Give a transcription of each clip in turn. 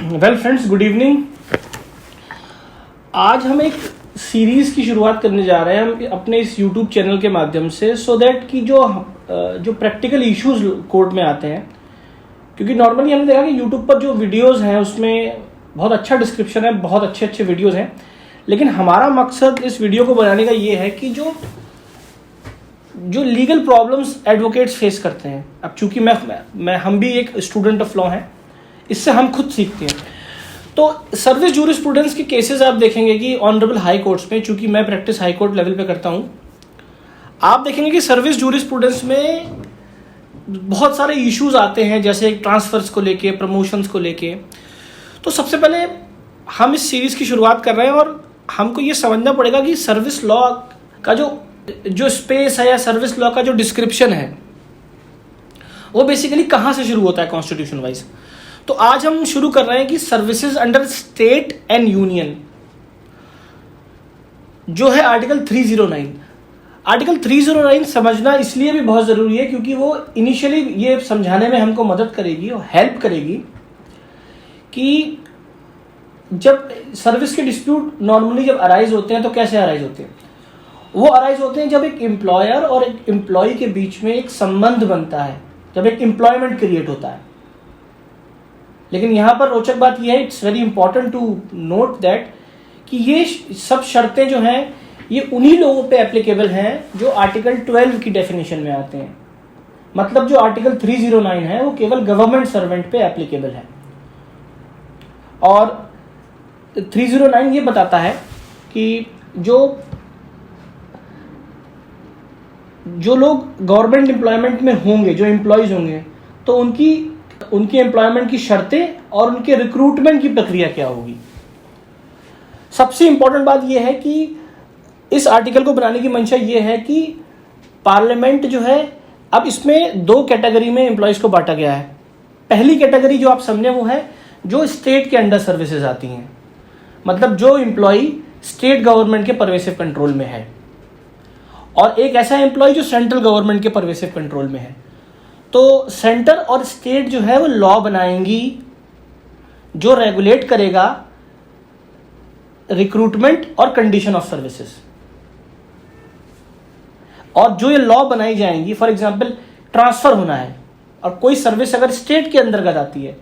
Well friends, good evening. आज हम एक सीरीज़ की शुरुआत करने जा रहे हैं अपने इस यूट्यूब चैनल के माध्यम से, सो दैट कि जो प्रैक्टिकल इश्यूज कोर्ट में आते हैं, क्योंकि नॉर्मली हमने देखा कि यूट्यूब पर जो वीडियोस हैं उसमें बहुत अच्छा डिस्क्रिप्शन है, बहुत अच्छे अच्छे वीडियोस हैं, लेकिन हमारा मकसद इस वीडियो को बनाने का ये है कि जो लीगल प्रॉब्लम्स एडवोकेट्स फेस करते हैं। अब चूंकि हम भी एक स्टूडेंट ऑफ लॉ हैं, इससे हम खुद सीखते हैं। तो सर्विस जूरिस्प्रूडेंस के केसेस आप देखेंगे कि ऑनरेबल हाई कोर्ट्स में, चूंकि मैं प्रैक्टिस हाई कोर्ट लेवल पे करता हूँ, आप देखेंगे कि सर्विस जूरिस्प्रूडेंस में बहुत सारे इश्यूज आते हैं, जैसे ट्रांसफर्स को लेके, प्रमोशंस को लेके। तो सबसे पहले हम इस सीरीज़ की शुरुआत कर रहे हैं और हमको ये समझना पड़ेगा कि सर्विस लॉ का जो स्पेस है या सर्विस लॉ का जो डिस्क्रिप्शन है वो बेसिकली कहाँ से शुरू होता है कॉन्स्टिट्यूशन वाइज। तो आज हम शुरू कर रहे हैं कि services under state and union जो है आर्टिकल 309। आर्टिकल 309 समझना इसलिए भी बहुत ज़रूरी है क्योंकि वो इनिशियली ये समझाने में हमको मदद करेगी और हेल्प करेगी कि जब सर्विस के डिस्प्यूट नॉर्मली जब अराइज होते हैं तो कैसे अराइज होते हैं। वो अराइज होते हैं जब एक एम्प्लॉयर और एक एम्प्लॉय के बीच में एक संबंध बनता है, जब एक एम्प्लॉयमेंट क्रिएट होता है। लेकिन यहाँ पर रोचक बात यह है, it's very important to note that कि ये सब शर्तें जो हैं ये उन्हीं लोगों पे एप्लीकेबल हैं जो आर्टिकल 12 की डेफिनेशन में आते हैं। मतलब जो आर्टिकल 309 है वो केवल गवर्नमेंट सर्वेंट पे एप्लीकेबल है। और 309 ये बताता है कि जो लोग गवर्नमेंट एम्प्लॉयमेंट में होंगे, जो एम्प्लॉयज होंगे, तो उनकी एम्प्लॉयमेंट की शर्तें और उनके रिक्रूटमेंट की प्रक्रिया क्या होगी। सबसे इंपॉर्टेंट बात यह है कि इस आर्टिकल को बनाने की मंशा यह है कि पार्लियामेंट जो है, अब इसमें दो कैटेगरी में एम्प्लॉयज को बांटा गया है। पहली कैटेगरी जो आप समझे वो है जो स्टेट के अंडर सर्विसेज आती हैं, मतलब जो एम्प्लॉय स्टेट गवर्नमेंट के परवेसिव कंट्रोल में है, और एक ऐसा एम्प्लॉय जो सेंट्रल गवर्नमेंट के परवेसिव कंट्रोल में है। तो सेंटर और स्टेट जो है वो लॉ बनाएंगी जो रेगुलेट करेगा रिक्रूटमेंट और कंडीशन ऑफ सर्विसेज। और जो ये लॉ बनाई जाएंगी, फॉर एग्जांपल ट्रांसफर होना है और कोई सर्विस अगर स्टेट के अंतर्गत आती है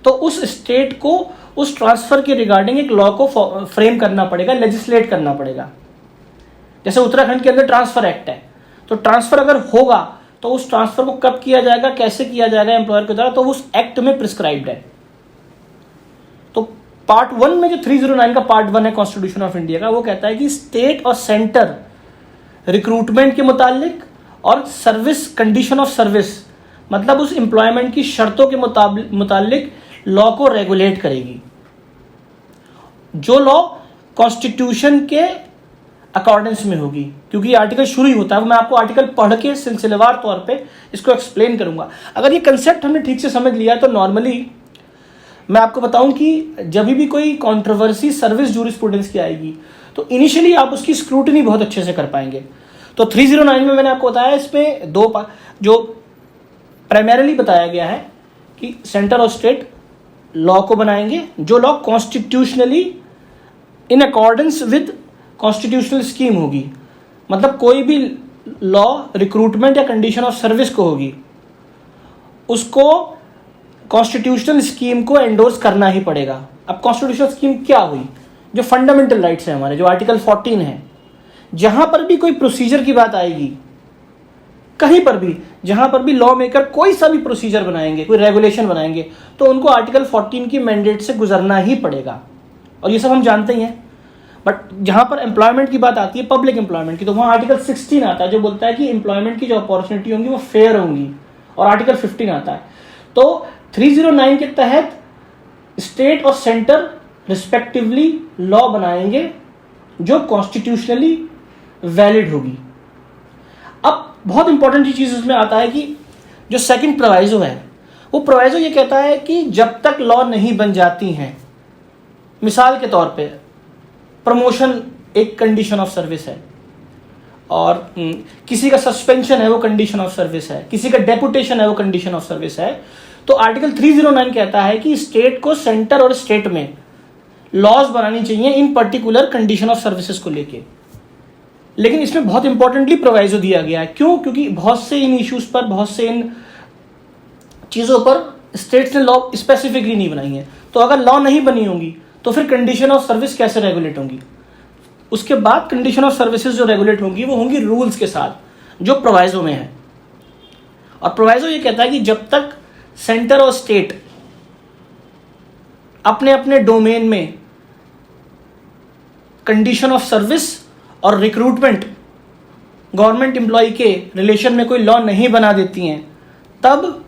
तो उस स्टेट को उस ट्रांसफर के रिगार्डिंग एक लॉ को फ्रेम करना पड़ेगा, लेजिस्लेट करना पड़ेगा। जैसे उत्तराखंड के अंदर ट्रांसफर एक्ट है, तो ट्रांसफर अगर होगा तो उस ट्रांसफर को कब किया जाएगा, कैसे किया जाएगा एम्प्लॉयर के द्वारा, तो उस एक्ट में प्रिस्क्राइब्ड है। तो पार्ट 1 में जो 309 का पार्ट 1 है कॉन्स्टिट्यूशन ऑफ इंडिया का, वो कहता है कि स्टेट और सेंटर रिक्रूटमेंट के मुतालिक और सर्विस कंडीशन ऑफ सर्विस, मतलब उस एम्प्लॉयमेंट की शर्तों के मुतालिक लॉ को रेगुलेट करेगी। जो लॉ कॉन्स्टिट्यूशन के अकॉर्डेंस में होगी, क्योंकि आर्टिकल शुरू ही होता है। मैं आपको आर्टिकल पढ़ के सिलसिलेवार तौर पे इसको एक्सप्लेन करूंगा। अगर ये कंसेप्ट हमने ठीक से समझ लिया तो नॉर्मली मैं आपको बताऊं कि जब भी कोई कंट्रोवर्सी सर्विस जूरिस्प्रूडेंस की आएगी तो इनिशियली आप उसकी स्क्रूटनी बहुत अच्छे से कर पाएंगे। तो 309 में मैंने आपको बताया, इसमें दो जो प्राइमरीली बताया गया है कि सेंटर और स्टेट लॉ को बनाएंगे, जो law constitutionally in accordance with constitutional scheme होगी। मतलब कोई भी लॉ रिक्रूटमेंट या कंडीशन ऑफ सर्विस को होगी, उसको कॉन्स्टिट्यूशनल स्कीम को एंडोर्स करना ही पड़ेगा। अब कॉन्स्टिट्यूशनल स्कीम क्या हुई? जो फंडामेंटल राइट्स हैं हमारे, जो आर्टिकल 14 है, जहां पर भी कोई प्रोसीजर की बात आएगी, कहीं पर भी जहां पर भी लॉ मेकर कोई सा भी प्रोसीजर बनाएंगे, कोई रेगुलेशन बनाएंगे, तो उनको आर्टिकल 14 की मैंडेट से गुजरना ही पड़ेगा। और ये सब हम जानते ही हैं। बट जहां पर एम्प्लॉयमेंट की बात आती है, पब्लिक एम्प्लॉयमेंट की, तो वहां आर्टिकल 16 आता है जो बोलता है कि एम्प्लॉयमेंट की जो अपॉर्चुनिटी होंगी वो फेयर होंगी, और आर्टिकल 15 आता है। तो 309 के तहत स्टेट और सेंटर रिस्पेक्टिवली लॉ बनाएंगे जो कॉन्स्टिट्यूशनली वैलिड होगी। अब बहुत इंपॉर्टेंट चीज इसमें आता है कि जो सेकंड प्रोवाइजो है, वो प्रोवाइजो ये कहता है कि जब तक लॉ नहीं बन जाती हैं, मिसाल के तौर पे प्रमोशन एक कंडीशन ऑफ सर्विस है, और किसी का सस्पेंशन है वो कंडीशन ऑफ सर्विस है, किसी का डेपुटेशन है वो कंडीशन ऑफ सर्विस है, तो आर्टिकल 309 कहता है कि स्टेट को सेंटर और स्टेट में लॉज बनानी चाहिए इन पर्टिकुलर कंडीशन ऑफ सर्विसेज को लेके। लेकिन इसमें बहुत इंपॉर्टेंटली प्रोवाइजो दिया गया है। क्यों? क्योंकि बहुत से इन इश्यूज पर, बहुत से इन चीज़ों पर स्टेट्स ने लॉ स्पेसिफिकली नहीं बनाई है। तो अगर लॉ नहीं बनी होंगी तो फिर कंडीशन ऑफ सर्विस कैसे रेगुलेट होंगी? उसके बाद कंडीशन ऑफ सर्विसेज जो रेगुलेट होंगी वो होंगी रूल्स के साथ जो प्रोवाइजो में है। और प्रोवाइजो ये कहता है कि जब तक सेंटर और स्टेट अपने अपने डोमेन में कंडीशन ऑफ सर्विस और रिक्रूटमेंट गवर्नमेंट एम्प्लॉय के रिलेशन में कोई लॉ नहीं बना देती हैं, तब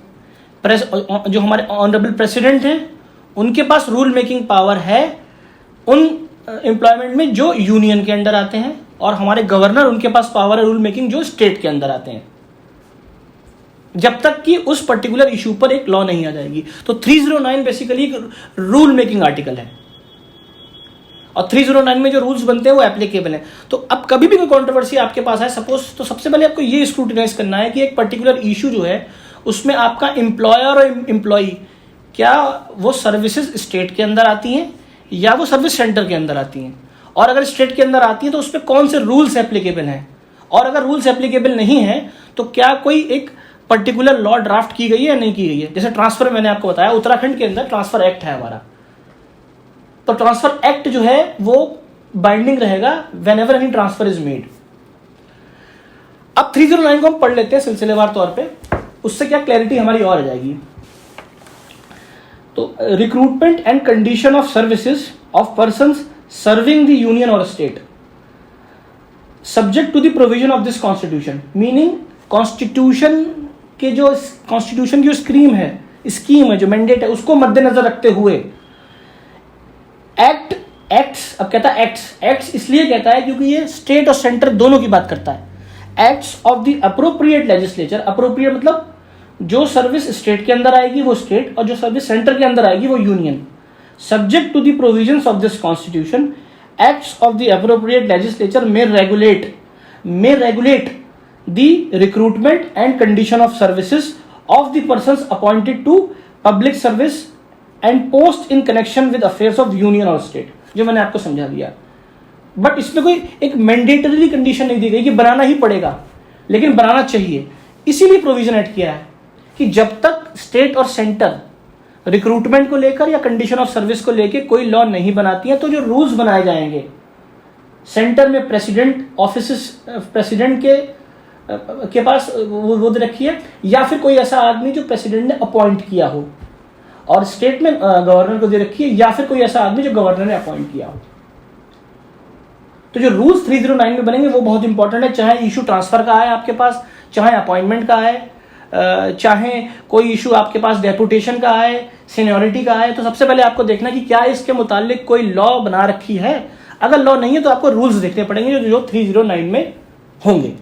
जो हमारे ऑनरेबल प्रेसिडेंट हैं उनके पास रूल मेकिंग पावर है उन एम्प्लॉयमेंट में जो यूनियन के अंडर आते हैं, और हमारे गवर्नर उनके पास पावर है रूल मेकिंग जो स्टेट के अंदर आते हैं, जब तक कि उस पर्टिकुलर इशू पर एक लॉ नहीं आ जाएगी। तो 309 बेसिकली एक रूल मेकिंग आर्टिकल है और 309 में जो रूल्स बनते हैं वो एप्लीकेबल हैं। तो अब कभी भी कोई कंट्रोवर्सी आपके पास है सपोज, तो सबसे पहले आपको ये स्क्रूटिनाइज करना है कि एक पर्टिकुलर इशू जो है उसमें आपका एम्प्लॉयर और एम्प्लॉई क्या वो सर्विसेज स्टेट के अंदर आती हैं या वो सर्विस सेंटर के अंदर आती हैं, और अगर स्टेट के अंदर आती हैं तो उस पर कौन से रूल्स एप्लीकेबल हैं, और अगर रूल्स एप्लीकेबल नहीं है तो क्या कोई एक पर्टिकुलर लॉ ड्राफ्ट की गई है या नहीं की गई है। जैसे ट्रांसफर मैंने आपको बताया, उत्तराखंड के अंदर ट्रांसफर एक्ट है हमारा, तो ट्रांसफर एक्ट जो है वो बाइंडिंग रहेगा when ever any transfer is made. अब 309 को हम पढ़ लेते हैं सिलसिलेवार तौर पे, उससे क्या क्लैरिटी हमारी और आ जाएगी। तो recruitment and condition of services of persons serving the union और state subject to the provision of this constitution, meaning constitution के जो कॉन्स्टिट्यूशन की जो स्कीम है जो मैंडेट है उसको मद्देनजर रखते हुए एक्ट्स, अब कहता है एक्ट्स इसलिए कहता है क्योंकि ये स्टेट और सेंटर दोनों की बात करता है। Acts of the appropriate legislature, appropriate मतलब जो सर्विस स्टेट के अंदर आएगी वो स्टेट और जो सर्विस सेंटर के अंदर आएगी वो union, subject to the provisions of this constitution acts of the appropriate legislature में regulate the recruitment and condition of services of the persons appointed to public service and post in connection with affairs of union or state, जो मैंने आपको समझा दिया। But इसमें कोई एक mandatory condition नहीं दी गई कि बनाना ही पड़ेगा, लेकिन बनाना चाहिए। इसीलिए प्रोविजन ऐड किया है कि जब तक स्टेट और सेंटर रिक्रूटमेंट को लेकर या कंडीशन ऑफ सर्विस को लेकर कोई लॉ नहीं बनाती है तो जो रूल्स बनाए जाएंगे सेंटर में प्रेसिडेंट के पास वो दे रखी है, या फिर कोई ऐसा आदमी जो प्रेसिडेंट ने अपॉइंट किया हो, और स्टेट में गवर्नर को दे रखी है या फिर कोई ऐसा आदमी जो गवर्नर ने अपॉइंट किया हो। तो जो रूल्स 309 में बनेंगे वो बहुत इंपॉर्टेंट है, चाहे इशू ट्रांसफर का है आपके पास, चाहे अपॉइंटमेंट का है, चाहे कोई इशू आपके पास डेपुटेशन का है, सीनियरिटी का है। तो सबसे पहले आपको देखना कि क्या इसके मुतालिक कोई लॉ बना रखी है। अगर लॉ नहीं है तो आपको रूल्स देखने पड़ेंगे जो 309 में होंगे।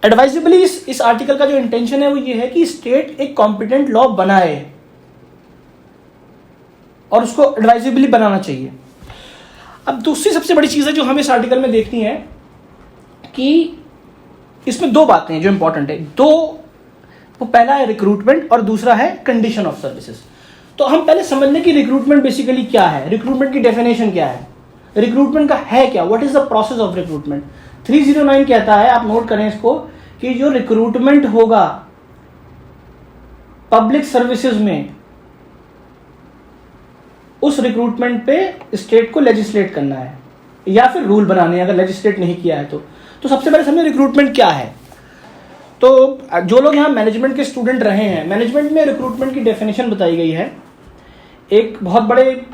एडवाइजेबली इस आर्टिकल का जो इंटेंशन है वो ये है कि स्टेट एक कॉम्पिटेंट लॉ बनाए और उसको एडवाइजेबली बनाना चाहिए। अब दूसरी सबसे बड़ी चीज है जो हमें इस आर्टिकल में देखनी है कि इसमें दो बातें हैं जो इंपॉर्टेंट है। वो पहला है रिक्रूटमेंट और दूसरा है कंडीशन ऑफ सर्विसेज। तो हम पहले समझ लें कि रिक्रूटमेंट बेसिकली क्या है, रिक्रूटमेंट की डेफिनेशन क्या है, रिक्रूटमेंट का है क्या, what is the process of recruitment. 309 कहता है, आप नोट करें इसको, कि जो रिक्रूटमेंट होगा पब्लिक सर्विसेज में उस रिक्रूटमेंट पे स्टेट को लेजिस्लेट करना है या फिर रूल बनाने हैं अगर लेजिस्लेट नहीं किया है तो सबसे पहले समझे रिक्रूटमेंट क्या है। तो जो लोग यहाँ मैनेजमेंट के स्टूडेंट रहे हैं, मैनेजमेंट में रिक्रूटमेंट की डेफिनेशन बताई गई है। एक बहुत बड़े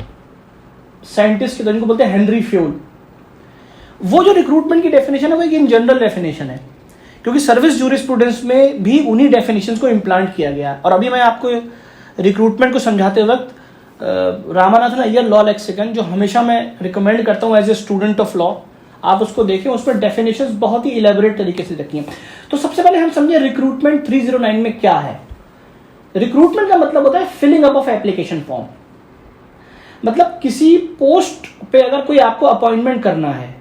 साइंटिस्ट जिनको बोलते हैं हेनरी फ्यूल, वो जो रिक्रूटमेंट की डेफिनेशन है वो एक इन जनरल डेफिनेशन है, क्योंकि सर्विस जूरिस्प्रूडेंस में भी उन्हीं डेफिनेशंस को इम्प्लांट किया गया। और अभी मैं आपको रिक्रूटमेंट को समझाते वक्त रामानाथन अय्यर लॉ लेक्सिकन, जो हमेशा मैं रिकमेंड करता हूँ as a student of law, आप उसको देखें, उस पर डेफिनेशंस बहुत ही इलेबोरेट तरीके से रखी हैं। तो सबसे पहले हम समझे रिक्रूटमेंट 309 में क्या है। रिक्रूटमेंट का मतलब होता है filling up of application form, मतलब किसी पोस्ट पे अगर कोई आपको अपॉइंटमेंट करना है,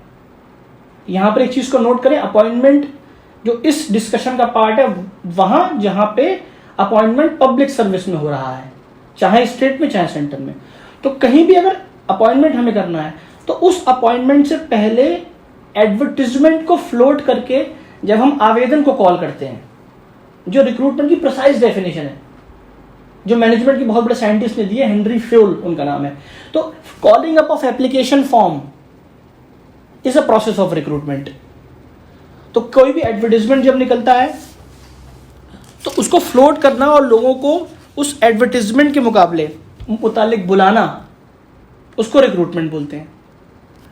यहां पर एक चीज को नोट करें, अपॉइंटमेंट जो इस डिस्कशन का पार्ट है वहां जहां पे अपॉइंटमेंट पब्लिक सर्विस में हो रहा है, चाहे स्टेट में चाहे सेंटर में। तो कहीं भी अगर अपॉइंटमेंट हमें करना है तो उस अपॉइंटमेंट से पहले एडवर्टीजमेंट को फ्लोट करके जब हम आवेदन को कॉल करते हैं, जो रिक्रूटमेंट की प्रिसाइज डेफिनेशन है, जो मैनेजमेंट की बहुत बड़े साइंटिस्ट ने दी है, हेनरी फ्यूल उनका नाम है। तो calling up of application form is a process of recruitment. तो कोई भी एडवर्टीजमेंट जब निकलता है तो उसको फ्लोट करना और लोगों को उस एडवर्टीजमेंट के मुतालिक बुलाना, उसको रिक्रूटमेंट बोलते हैं।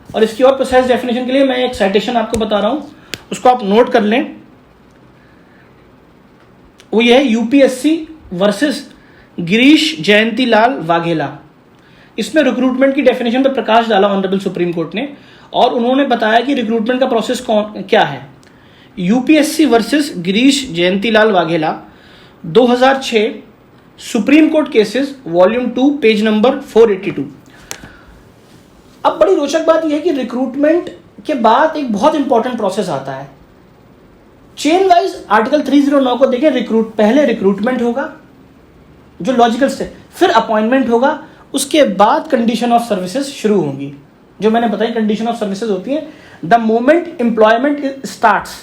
और इसकी और प्रिसाइज डेफिनेशन के लिए मैं एक साइटेशन आपको बता रहा हूं, उसको आप नोट कर लें। वो ये है यूपीएससी वर्सेस गिरीश जयंतीलाल वाघेला। इसमें रिक्रूटमेंट की डेफिनेशन पर प्रकाश डाला ऑनरेबल सुप्रीम कोर्ट ने, और उन्होंने बताया कि रिक्रूटमेंट का प्रोसेस क्या है। UPSC versus Girish Jayantilal Vaghela 2006 supreme court cases volume 2 page number 482। अब बड़ी रोचक बात यह है कि रिक्रूटमेंट के बाद एक बहुत इंपॉर्टेंट प्रोसेस आता है चेन वाइज। आर्टिकल 309 को देखें, पहले रिक्रूटमेंट होगा जो लॉजिकल स्टेप, फिर अपॉइंटमेंट होगा, उसके बाद कंडीशन ऑफ सर्विसेज शुरू होंगी। जो मैंने बताई कंडीशन ऑफ सर्विसेज होती है द मोमेंट एम्प्लॉयमेंट स्टार्ट्स।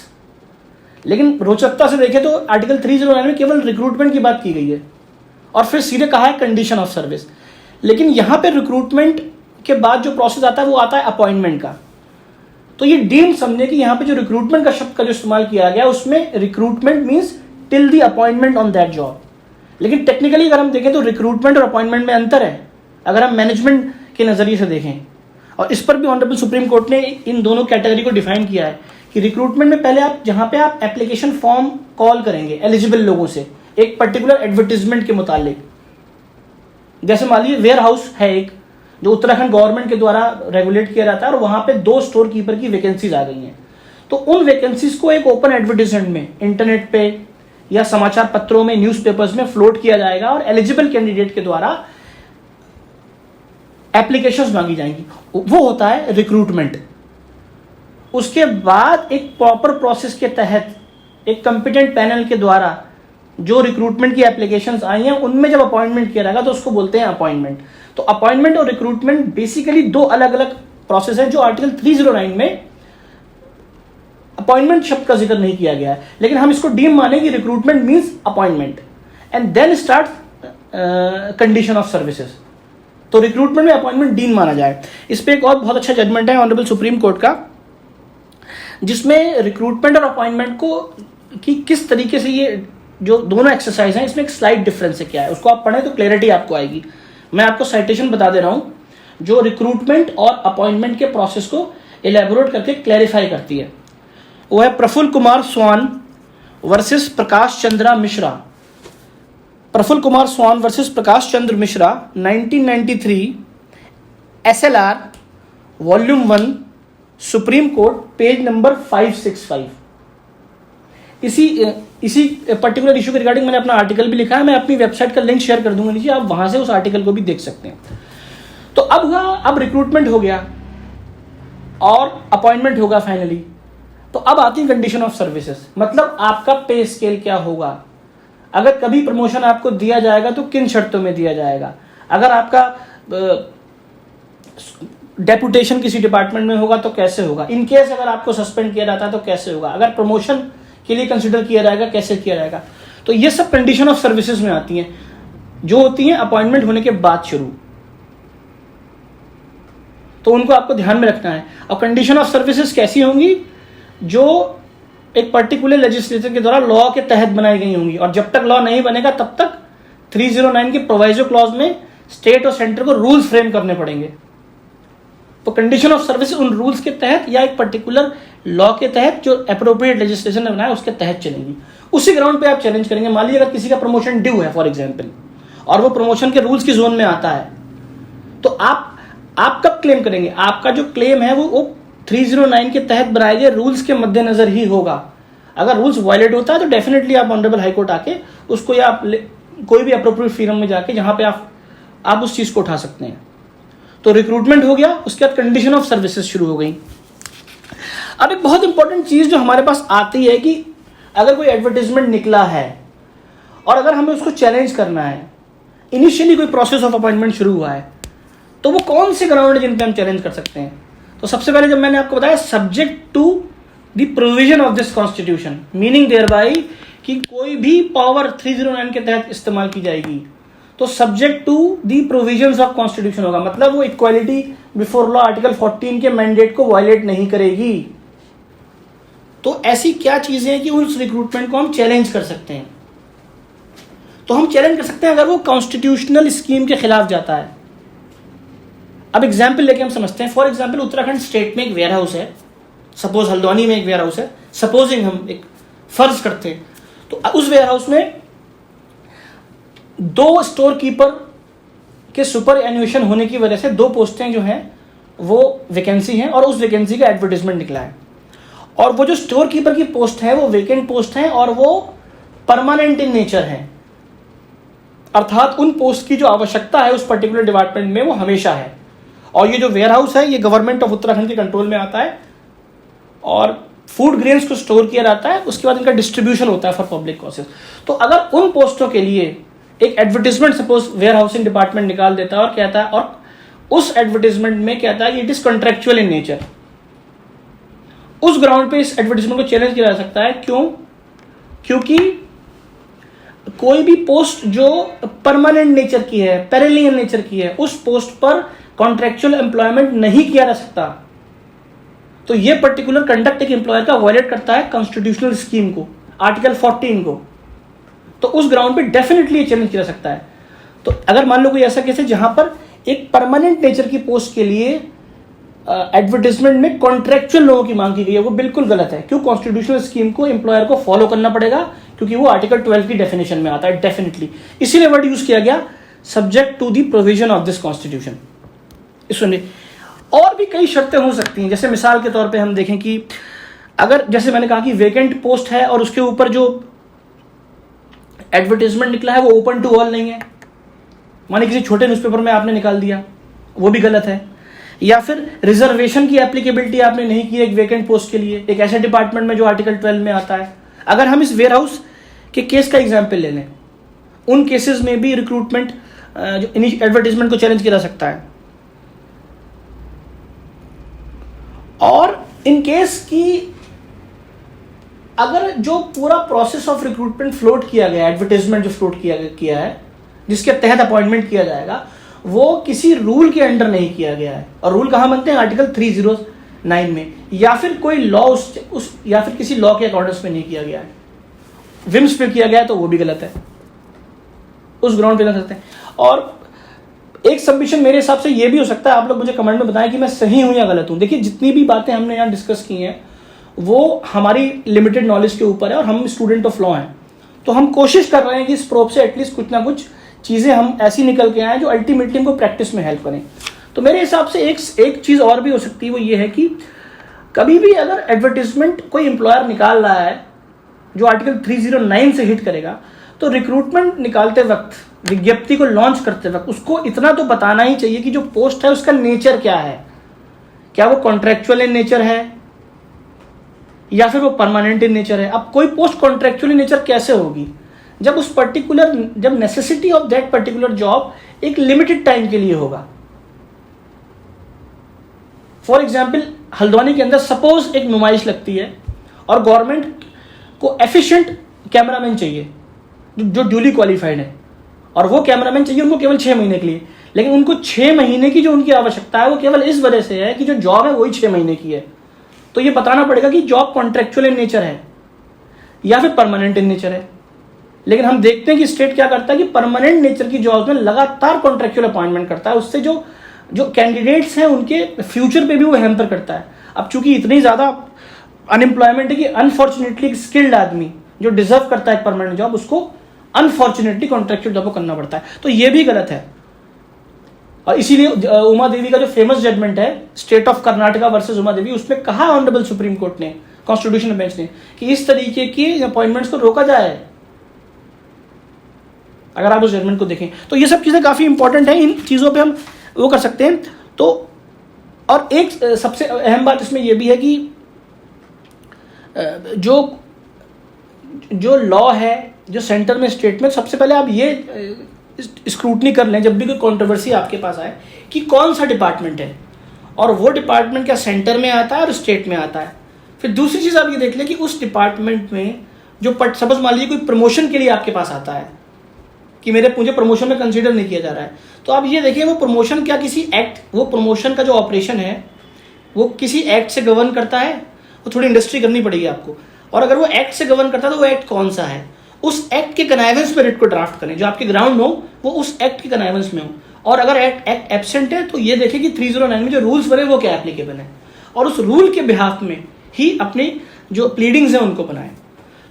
लेकिन रोचकता से देखें तो आर्टिकल 309 में केवल रिक्रूटमेंट की बात की गई है और फिर सीधे कहा है कंडीशन ऑफ सर्विस। लेकिन यहां पे रिक्रूटमेंट के बाद जो प्रोसेस आता है वो आता है अपॉइंटमेंट का। तो ये डीम समझे कि यहां पे जो रिक्रूटमेंट का शब्द का जो इस्तेमाल किया गया उसमें recruitment means till the appointment on that job. लेकिन टेक्निकली अगर हम देखें तो रिक्रूटमेंट और अपॉइंटमेंट में अंतर है, अगर हम मैनेजमेंट के नजरिए से देखें। और इस पर भी ऑनरेबल सुप्रीम कोर्ट ने इन दोनों कैटेगरी को डिफाइन किया है कि रिक्रूटमेंट में पहले आप जहां पे आप एप्लीकेशन फॉर्म कॉल करेंगे एलिजिबल लोगों से एक पर्टिकुलर एडवर्टीजमेंट के मुतालिक। जैसे मान लीजिए वेयर हाउस है एक, जो उत्तराखंड गवर्नमेंट के द्वारा रेगुलेट किया जाता है, और वहां पे 2 स्टोर कीपर की वैकेंसीज आ गई हैं। तो उन वैकेंसीज को एक ओपन एडवर्टीजमेंट में इंटरनेट पे या समाचार पत्रों में, न्यूज़पेपर्स में फ्लोट किया जाएगा और एलिजिबल कैंडिडेट के द्वारा एप्लीकेशंस मांगी जाएंगी। वो होता है रिक्रूटमेंट। उसके बाद एक प्रॉपर प्रोसेस के तहत एक कंपिटेंट पैनल के द्वारा जो रिक्रूटमेंट की एप्लीकेशंस आई हैं उनमें जब अपॉइंटमेंट किया जाएगा तो उसको बोलते हैं अपॉइंटमेंट। तो अपॉइंटमेंट और रिक्रूटमेंट बेसिकली 2 अलग अलग प्रोसेस है, जो आर्टिकल 309 में अपॉइंटमेंट शब्द का जिक्र नहीं किया गया है। लेकिन हम इसको डीम माने कि recruitment means appointment and then start condition of services. तो रिक्रूटमेंट में अपॉइंटमेंट डीम माना जाए। इस पे एक और बहुत अच्छा जजमेंट है ऑनरेबल सुप्रीम कोर्ट का, जिसमें रिक्रूटमेंट और अपॉइंटमेंट को कि किस तरीके से ये जो दोनों एक्सरसाइज हैं इसमें एक स्लाइड डिफरेंस है क्या है, उसको आप पढ़ें तो क्लैरिटी आपको आएगी। मैं आपको साइटेशन बता दे रहा हूं जो रिक्रूटमेंट और अपॉइंटमेंट के प्रोसेस को इलेबोरेट करके क्लैरिफाई करती है। वो है Prafulla Kumar Swain versus Prakash Chandra Mishra. Prafulla Kumar Swain versus Prakash Chandra Mishra 1993 SLR volume 1 supreme court page number 565। इसी पर्टिकुलर इशू के रिगार्डिंग मैंने अपना आर्टिकल भी लिखा है, मैं अपनी वेबसाइट का लिंक शेयर कर दूंगा नीचे, आप वहां से उस आर्टिकल को भी देख सकते हैं। तो अब रिक्रूटमेंट हो गया और अपॉइंटमेंट होगा फाइनली। तो अब आती है कंडीशन ऑफ सर्विसेज, मतलब आपका पे स्केल क्या होगा, अगर कभी प्रमोशन आपको दिया जाएगा तो किन शर्तों में दिया जाएगा, अगर आपका डेपुटेशन किसी डिपार्टमेंट में होगा तो कैसे होगा, इन केस अगर आपको सस्पेंड किया जाता है तो कैसे होगा, अगर प्रमोशन के लिए कंसिडर किया जाएगा कैसे किया जाएगा। तो ये सब कंडीशन ऑफ सर्विसेज में आती हैं, जो होती हैं अपॉइंटमेंट होने के बाद शुरू। तो उनको आपको ध्यान में रखना है। और कंडीशन ऑफ सर्विसेज कैसी होंगी, जो एक पर्टिकुलर लेजिस्लेचर के द्वारा लॉ के तहत बनाई गई होंगी, और जब तक लॉ नहीं बनेगा तब तक 309 के प्रोवाइजो क्लॉज में स्टेट और सेंटर को रूल्स फ्रेम करने पड़ेंगे। तो कंडीशन ऑफ सर्विस उन रूल्स के तहत या एक पर्टिकुलर लॉ के तहत जो अप्रोप्रिएट लेजिस्लेशन ने बनाया उसके तहत चलेंगी। उसी ग्राउंड पे आप चैलेंज करेंगे। मान लीजिए अगर किसी का प्रमोशन ड्यू है फॉर एग्जांपल, और वो प्रमोशन के रूल्स की जोन में आता है, तो आप कब क्लेम करेंगे, आपका जो क्लेम है वो 309 के तहत बनाए गए रूल्स के मद्देनजर ही होगा। अगर रूल्स वायलेट होता है तो डेफिनेटली आप ऑनरेबल हाईकोर्ट आके उसको, या कोई भी अप्रोप्रिएट फोरम में जाके जहां पे आप उस चीज को उठा सकते हैं। तो रिक्रूटमेंट हो गया, उसके बाद कंडीशन ऑफ सर्विसेज शुरू हो गई। अब एक बहुत इंपॉर्टेंट चीज जो हमारे पास आती है कि अगर कोई एडवर्टीजमेंट निकला है और अगर हमें उसको चैलेंज करना है, इनिशियली कोई प्रोसेस ऑफ अपॉइंटमेंट शुरू हुआ है, तो वो कौन से ग्राउंड है जिन पे हम चैलेंज कर सकते हैं? तो सबसे पहले जब मैंने आपको बताया subject to the provision of this constitution, meaning thereby कि कोई भी पावर 309 के तहत इस्तेमाल की जाएगी, तो subject to the provisions of constitution होगा, मतलब वो इक्वालिटी बिफोर लॉ आर्टिकल 14 के मैंडेट को वायलेट नहीं करेगी। तो ऐसी क्या चीजें हैं कि उस रिक्रूटमेंट को हम चैलेंज कर सकते हैं? तो हम चैलेंज कर सकते हैं अगर वो कॉन्स्टिट्यूशनल स्कीम के खिलाफ जाता है। अब एग्जाम्पल लेके हम समझते हैं। फॉर एग्जाम्पल उत्तराखंड स्टेट में एक वेयर हाउस है, सपोज हल्द्वानी में एक वेयर हाउस है, सपोजिंग हम एक फर्ज करते हैं, तो उस वेयर हाउस में 2 स्टोर कीपर के सुपर एन्यूएशन होने की वजह से 2 पोस्टें जो हैं वो वैकेंसी हैं और उस वैकेंसी का एडवर्टाइजमेंट निकला है। और वो जो स्टोर कीपर की पोस्ट है वो वेकेंट पोस्ट है और वो परमानेंट इन नेचर है, अर्थात उन पोस्ट की जो आवश्यकता है उस पर्टिकुलर डिपार्टमेंट में वो हमेशा है। और ये जो वेयर हाउस है ये गवर्नमेंट ऑफ उत्तराखंड के कंट्रोल में आता है और फूड ग्रेन्स को स्टोर किया जाता है, उसके बाद इनका डिस्ट्रीब्यूशन होता है फॉर पब्लिक कॉसेस। तो अगर उन पोस्टों के लिए एक advertisement suppose warehousing department निकाल देता है और कहता है, और उस एडवर्टीजमेंट में कहता है it is contractual in nature, उस ग्राउंड पे इस एडवर्टीजमेंट को चैलेंज किया जा सकता है। क्यों? क्योंकि कोई भी पोस्ट जो परमानेंट नेचर की है, पेरिलियन नेचर की है, उस पोस्ट पर कॉन्ट्रेक्चुअल एम्प्लॉयमेंट नहीं किया जा सकता। तो ये पर्टिकुलर कंडक्ट एक एम्प्लॉयर का वायलेट करता है कॉन्स्टिट्यूशनल स्कीम को, आर्टिकल 14 को। तो उस ग्राउंड पे डेफिनेटली चैलेंज किया जा सकता है। तो अगर मान लो कोई ऐसा केस है जहां पर एक परमानेंट नेचर की पोस्ट के लिए एडवर्टाइजमेंट में कॉन्ट्रेक्चुअल लोगों की मांग की गई है, वो बिल्कुल गलत है। क्यों? कॉन्स्टिट्यूशनल स्कीम को एम्प्लॉयर को फॉलो करना पड़ेगा क्योंकि वो आर्टिकल 12 की डेफिनेशन में आता है डेफिनेटली। इसीलिए वर्ड यूज किया गया subject to the provision of this constitution. सुनिए, और भी कई शर्तें हो सकती हैं। जैसे मिसाल के तौर पे हम देखें कि अगर जैसे मैंने कहा कि वेकेंट पोस्ट है और उसके ऊपर जो एडवर्टाइजमेंट निकला है वो ओपन टू ऑल नहीं है, माने किसी छोटे न्यूज़पेपर में आपने निकाल दिया, वो भी गलत है। या फिर रिजर्वेशन की एप्लीकेबिलिटी आपने नहीं की एक वेकेंट पोस्ट के लिए, एक ऐसे डिपार्टमेंट में जो आर्टिकल 12 में आता है। अगर हम इस वेयर हाउस के केस का एग्जाम्पल ले लें, उन केसेस में भी रिक्रूटमेंट जो एडवर्टाइजमेंट को चैलेंज किया जा सकता है। और इन केस की अगर जो पूरा प्रोसेस ऑफ रिक्रूटमेंट फ्लोट किया गया, एडवर्टाइजमेंट जो फ्लोट किया है जिसके तहत अपॉइंटमेंट किया जाएगा, वो किसी रूल के अंडर नहीं किया गया है। और रूल कहाँ बनते हैं? आर्टिकल 309 में, या फिर कोई लॉ उस या फिर किसी लॉ के अकॉर्डेंस में नहीं किया गया है, विम्स पे किया गया है, तो वो भी गलत है, उस ग्राउंड पे कर सकते हैं। और एक सबमिशन मेरे हिसाब से ये भी हो सकता है, आप लोग मुझे कमेंट में बताएं कि मैं सही हूं या गलत हूं। देखिए, जितनी भी बातें हमने यहाँ डिस्कस की हैं वो हमारी लिमिटेड नॉलेज के ऊपर है और हम स्टूडेंट ऑफ लॉ हैं, तो हम कोशिश कर रहे हैं कि इस प्रोब से एटलीस्ट कुछ ना कुछ चीज़ें हम ऐसी निकल के आए जो अल्टीमेटली हमको प्रैक्टिस में हेल्प करें। तो मेरे हिसाब से एक चीज़ और भी हो सकती है, वो ये है कि कभी भी अगर एडवर्टीजमेंट कोई एम्प्लॉयर निकाल रहा है जो आर्टिकल 309 से हिट करेगा, तो रिक्रूटमेंट निकालते वक्त, विज्ञप्ति को लॉन्च करते वक्त उसको इतना तो बताना ही चाहिए कि जो पोस्ट है उसका नेचर क्या है। क्या वो कॉन्ट्रेक्चुअल इन नेचर है या फिर वो परमानेंट इन नेचर है। अब कोई पोस्ट कॉन्ट्रेक्चुअल इन नेचर कैसे होगी? जब उस पर्टिकुलर जब necessity of that particular job एक लिमिटेड टाइम के लिए होगा। फॉर एग्जाम्पल, हल्द्वानी के अंदर सपोज एक नुमाइश लगती है और गवर्नमेंट को एफिशिएंट कैमरामैन चाहिए जो ड्यूली क्वालिफाइड है, और वो कैमरामैन चाहिए उनको केवल 6 महीने के लिए। लेकिन उनको 6 महीने की जो उनकी आवश्यकता है वो केवल इस वजह से है कि जो जॉब है वही 6 महीने की है। तो ये बताना पड़ेगा कि जॉब कॉन्ट्रेक्चुअल इन नेचर है या फिर परमानेंट इन नेचर है। लेकिन हम देखते हैं कि स्टेट क्या करता है कि परमानेंट नेचर की जॉब में लगातार कॉन्ट्रेक्चुअल अपॉइंटमेंट करता है, उससे जो कैंडिडेट्स हैं उनके फ्यूचर पे भी वो हैम्पर करता है। अब चूंकि इतनी ज्यादा अनएम्प्लॉयमेंट है कि अनफॉर्चुनेटली एक स्किल्ड आदमी जो डिजर्व करता है परमानेंट जॉब, उसको अनफॉर्चुनेटली कॉन्ट्रेक्चुअल जॉब को करना पड़ता है। तो ये भी गलत है। और इसीलिए उमा देवी का जो फेमस जजमेंट है, state of Karnataka versus Uma Devi, उसमें कहा ऑनरेबल सुप्रीम कोर्ट ने, कॉन्स्टिट्यूशनल बेंच ने, कि इस तरीके की अपॉइंटमेंट्स को रोका जाए। अगर आप उस जजमेंट को देखें तो ये सब चीजें काफी इंपॉर्टेंट है, इन चीजों पे हम वो कर सकते हैं। तो और एक सबसे अहम बात इसमें यह भी है कि जो लॉ है जो सेंटर में स्टेट में, सबसे पहले आप ये स्क्रूटनी कर लें जब भी कोई कंट्रोवर्सी आपके पास आए कि कौन सा डिपार्टमेंट है और वो डिपार्टमेंट क्या सेंटर में आता है और स्टेट में आता है। फिर दूसरी चीज़ आप ये देख लें कि उस डिपार्टमेंट में जो सपोज मान लीजिए कोई प्रमोशन के लिए आपके पास आता है कि मुझे प्रमोशन में कंसीडर नहीं किया जा रहा है, तो आप ये देखिए वो प्रमोशन क्या किसी एक्ट, वो प्रमोशन का जो ऑपरेशन है वो किसी एक्ट से गवर्न करता है, वो थोड़ी इंडस्ट्री करनी पड़ेगी आपको, और अगर वो एक्ट से गवर्न करता है तो वो एक्ट कौन सा है, उस एक्ट के कनाइवेंस में रिट को ड्राफ्ट करें, जो आपके ग्राउंड हो वो उस एक्ट के कनाइवेंस में हो। और अगर एक्ट एब्सेंट है तो ये देखें कि 309 में जो रूल्स बने वो क्या एप्लीकेबल है, और उस रूल के बिहाफ में ही अपनी जो प्लीडिंग्स हैं उनको बनाएं।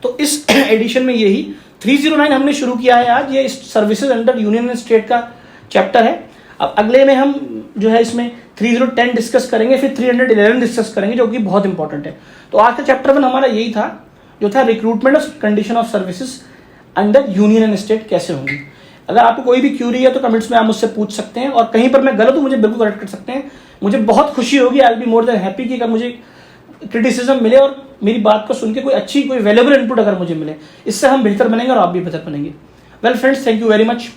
तो इस एडिशन में यही 309 हमने शुरू किया है आज, ये services under union and state का चैप्टर है। अब अगले में हम जो है इसमें 3010 डिस्कस करेंगे, फिर 311 डिस्कस करेंगे जो कि बहुत इंपॉर्टेंट है। तो आज का चैप्टर 1 हमारा यही था, जो था recruitment of condition of services under union and state कैसे होंगी। अगर आपको कोई भी क्यूरी है तो कमेंट्स में आप मुझसे पूछ सकते हैं, और कहीं पर मैं गलत हूँ मुझे बिल्कुल करेक्ट कर सकते हैं। मुझे बहुत खुशी होगी, I will be more than happy कि अगर मुझे क्रिटिसिज्म मिले और मेरी बात को सुन के कोई वैल्यूएबल इनपुट अगर मुझे मिले, इससे हम बेहतर बनेंगे और आप भी बेहतर बनेंगे। Well friends, thank you very much.